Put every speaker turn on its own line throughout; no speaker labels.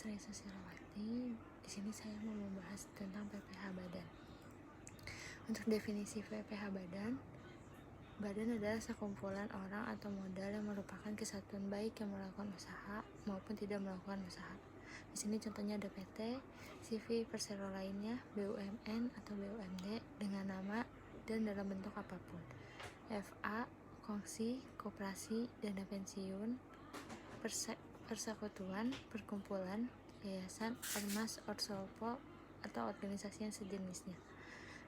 Saya Susilawati. Di sini saya mau membahas tentang PPh badan. Untuk definisi PPh badan adalah sekumpulan orang atau modal yang merupakan kesatuan baik yang melakukan usaha maupun tidak melakukan usaha. Di sini contohnya ada PT, CV, persero lainnya, BUMN atau BUMD dengan nama dan dalam bentuk apapun. FA, kongsi, koperasi, dana pensiun, persekutuan, perkumpulan, yayasan, ormas, orsolpo, atau organisasi yang sejenisnya.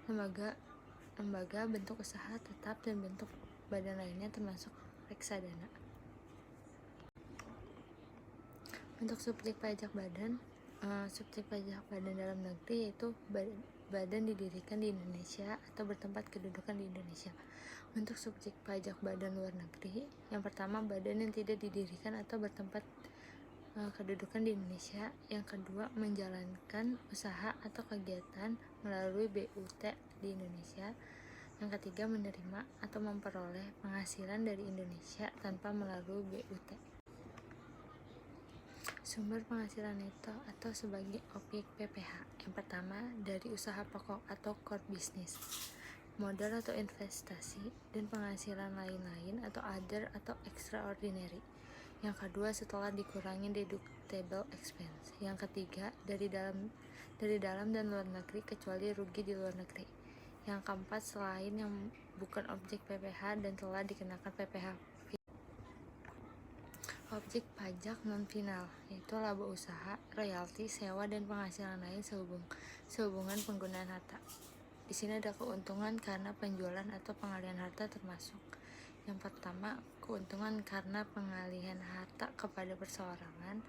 Lembaga, bentuk usaha tetap, dan bentuk badan lainnya termasuk reksadana. Untuk subjek pajak badan dalam negeri yaitu badan didirikan di Indonesia atau bertempat kedudukan di Indonesia. Untuk subjek pajak badan luar negeri, yang pertama badan yang tidak didirikan atau bertempat kedudukan di Indonesia. Yang kedua, menjalankan usaha atau kegiatan melalui BUT di Indonesia. Yang ketiga, menerima atau memperoleh penghasilan dari Indonesia tanpa melalui BUT. Sumber penghasilan neto atau sebagai objek PPh. Yang pertama, dari usaha pokok atau core business, modal atau investasi, dan penghasilan lain-lain atau other atau extraordinary. Yang kedua, setelah dikurangi deductible expense. Yang ketiga, dari dalam dan luar negeri kecuali rugi di luar negeri. Yang keempat, selain yang bukan objek PPh dan telah dikenakan PPh. Objek pajak non-final yaitu laba usaha, royalti, sewa, dan penghasilan lain sehubungan penggunaan harta. Di sini ada keuntungan karena penjualan atau pengalihan harta termasuk. Yang pertama, keuntungan karena pengalihan harta kepada perseorangan.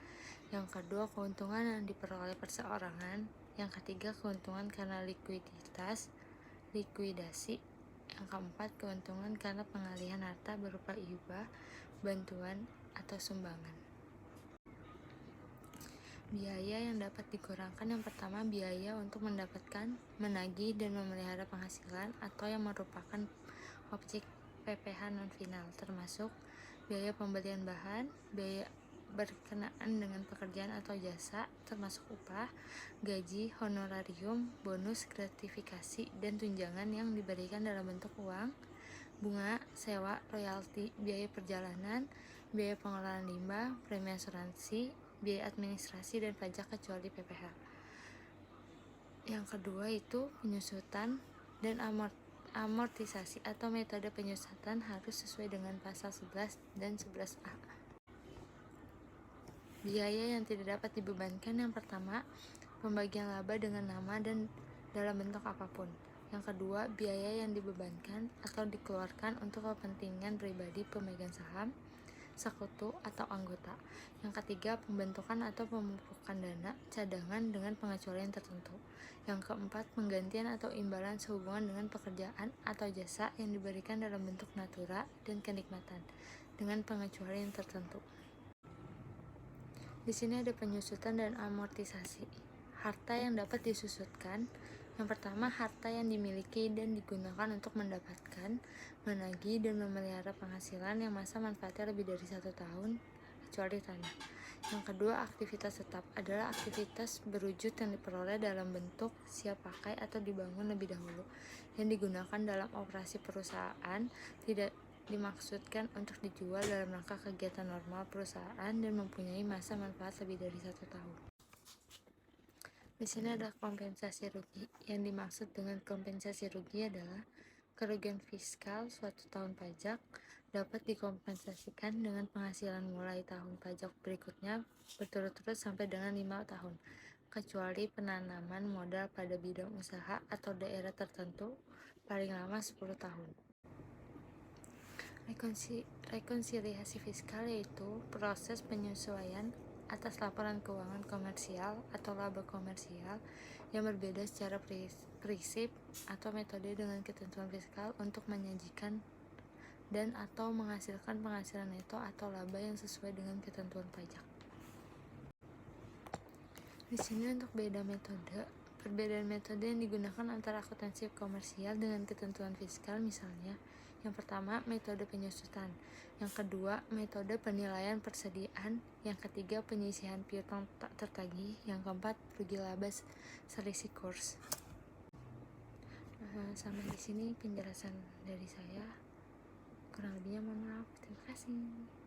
Yang kedua, keuntungan yang diperoleh perseorangan. Yang ketiga, keuntungan karena likuidasi. Yang keempat, keuntungan karena pengalihan harta berupa hibah, bantuan, atau sumbangan. Biaya yang dapat dikurangkan. Yang pertama, biaya untuk mendapatkan, menagih, dan memelihara penghasilan atau yang merupakan objek PPh non-final, termasuk biaya pembelian bahan, biaya berkenaan dengan pekerjaan atau jasa, termasuk upah, gaji, honorarium, bonus, gratifikasi, dan tunjangan yang diberikan dalam bentuk uang, bunga, sewa, royalti, biaya perjalanan, biaya pengelolaan limbah, premi asuransi, biaya administrasi, dan pajak kecuali PPh. Yang kedua itu penyusutan dan amortisasi atau metode penyusutan harus sesuai dengan pasal 11 dan 11A. Biaya yang tidak dapat dibebankan. Yang pertama, pembagian laba dengan nama dan dalam bentuk apapun. Yang kedua, biaya yang dibebankan atau dikeluarkan untuk kepentingan pribadi pemegang saham, sekutu, atau anggota. Yang ketiga, pembentukan atau pemupukan dana cadangan dengan pengecualian tertentu. Yang keempat, penggantian atau imbalan sehubungan dengan pekerjaan atau jasa yang diberikan dalam bentuk natura dan kenikmatan dengan pengecualian tertentu. Di sini ada penyusutan dan amortisasi. Harta yang dapat disusutkan. Yang pertama, harta yang dimiliki dan digunakan untuk mendapatkan, menagih, dan memelihara penghasilan yang masa manfaatnya lebih dari 1 tahun, kecuali tanah. Yang kedua, aktivitas tetap adalah aktivitas berwujud yang diperoleh dalam bentuk siap pakai atau dibangun lebih dahulu, yang digunakan dalam operasi perusahaan, tidak dimaksudkan untuk dijual dalam rangka kegiatan normal perusahaan dan mempunyai masa manfaat lebih dari 1 tahun. Di sini ada kompensasi rugi. Yang dimaksud dengan kompensasi rugi adalah kerugian fiskal suatu tahun pajak dapat dikompensasikan dengan penghasilan mulai tahun pajak berikutnya berturut-turut sampai dengan 5 tahun, kecuali penanaman modal pada bidang usaha atau daerah tertentu paling lama 10 tahun. Rekonsiliasi fiskal yaitu proses penyesuaian atas laporan keuangan komersial atau laba komersial yang berbeda secara prinsip atau metode dengan ketentuan fiskal untuk menyajikan dan atau menghasilkan penghasilan neto atau laba yang sesuai dengan ketentuan pajak. Di sini untuk perbedaan metode yang digunakan antara akuntansi komersial dengan ketentuan fiskal, misalnya Yang pertama, metode penyusutan. Yang kedua, metode penilaian persediaan. Yang ketiga, penyisihan piutang tak tertagih. Yang keempat, rugi laba selisih kurs. Sampai di sini penjelasan dari saya. Kurang lebihnya mohon maaf. Terima kasih.